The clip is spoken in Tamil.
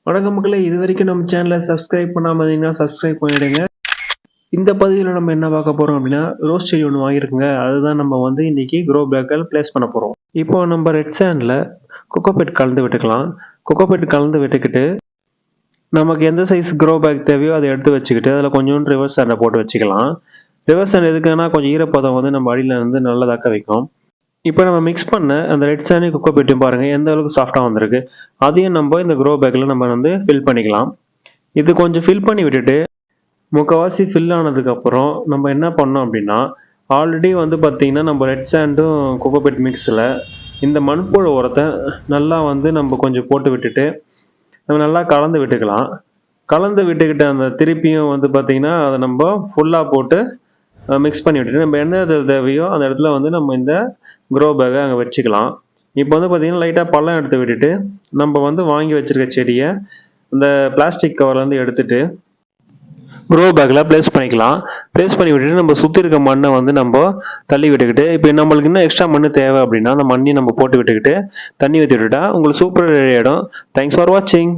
வணக்கம் மக்களே, இது வரைக்கும் நம்ம சேனலை சப்ஸ்கிரைப் பண்ணாமல் இருந்தீங்கன்னா சப்ஸ்கிரைப் பண்ணிடுங்க. இந்த பதிவில் நம்ம என்ன பார்க்க போகிறோம் அப்படின்னா, ரோஸ் செடி ஒன்று வாங்கியிருக்குங்க. அதுதான் நம்ம வந்து இன்னைக்கு க்ரோ பேக்கில் பிளேஸ் பண்ண போகிறோம். இப்போ நம்ம ரெட் சாண்டில் கொக்கோபீட் கலந்து விட்டுக்கலாம். கொக்கோபீட் கலந்து விட்டுக்கிட்டு நமக்கு எந்த சைஸ் க்ரோ பேக் தேவையோ அதை எடுத்து வச்சுக்கிட்டு அதில் கொஞ்சோண்டு ரிவர்ஸ் சாண்டை போட்டு வச்சுக்கலாம். ரிவர்ஸ் சாண்ட் எதுக்குன்னா கொஞ்சம் ஈரப்பதம் வந்து நம்ம அடியில் வந்து நல்லா தக்க வைக்கும். இப்போ நம்ம மிக்ஸ் பண்ண அந்த ரெட் சாண்டி கொக்கோபீட்டையும் பாருங்கள் எந்த அளவுக்கு சாஃப்டாக வந்திருக்கு. அதையும் நம்ம இந்த க்ரோ பேக்கில் நம்ம வந்து ஃபில் பண்ணிக்கலாம். இது கொஞ்சம் ஃபில் பண்ணி விட்டுட்டு முக்கால்வாசி ஃபில் ஆனதுக்கப்புறம் நம்ம என்ன பண்ணோம் அப்படின்னா, ஆல்ரெடி வந்து பார்த்திங்கன்னா நம்ம ரெட் சாண்டும் கொக்கோபீட் மிக்ஸில் இந்த மண்புழு உரத்தை நல்லா வந்து நம்ம கொஞ்சம் போட்டு விட்டுட்டு நம்ம நல்லா கலந்து விட்டுக்கலாம். கலந்து விட்டுக்கிட்டு அந்த திருப்பியும் வந்து பார்த்திங்கன்னா அதை நம்ம ஃபுல்லாக போட்டு மிக்ஸ் பண்ணி விட்டுட்டு நம்ம என்ன தேவையோ அந்த இடத்துல வந்து நம்ம இந்த க்ரோ பேக்கை அங்கே வச்சுக்கலாம். இப்போ வந்து பார்த்திங்கன்னா லைட்டாக பள்ளம் எடுத்து விட்டுட்டு நம்ம வந்து வாங்கி வச்சுருக்க செடியை இந்த பிளாஸ்டிக் கவர்லேருந்து எடுத்துகிட்டு க்ரோ பேக்கில் ப்ளேஸ் பண்ணிக்கலாம். ப்ளேஸ் பண்ணி விட்டுட்டு நம்ம சுற்றி இருக்க மண்ணை வந்து நம்ம தள்ளி விட்டுக்கிட்டு இப்போ நம்மளுக்கு இன்னும் எக்ஸ்ட்ரா மண் தேவை அப்படின்னா அந்த மண்ணையும் நம்ம போட்டு விட்டுக்கிட்டு தண்ணி ஊற்றி விட்டுட்டா உங்களுக்கு சூப்பர் ரெடி ஆகிடும். தேங்க்ஸ் ஃபார் வாட்சிங்.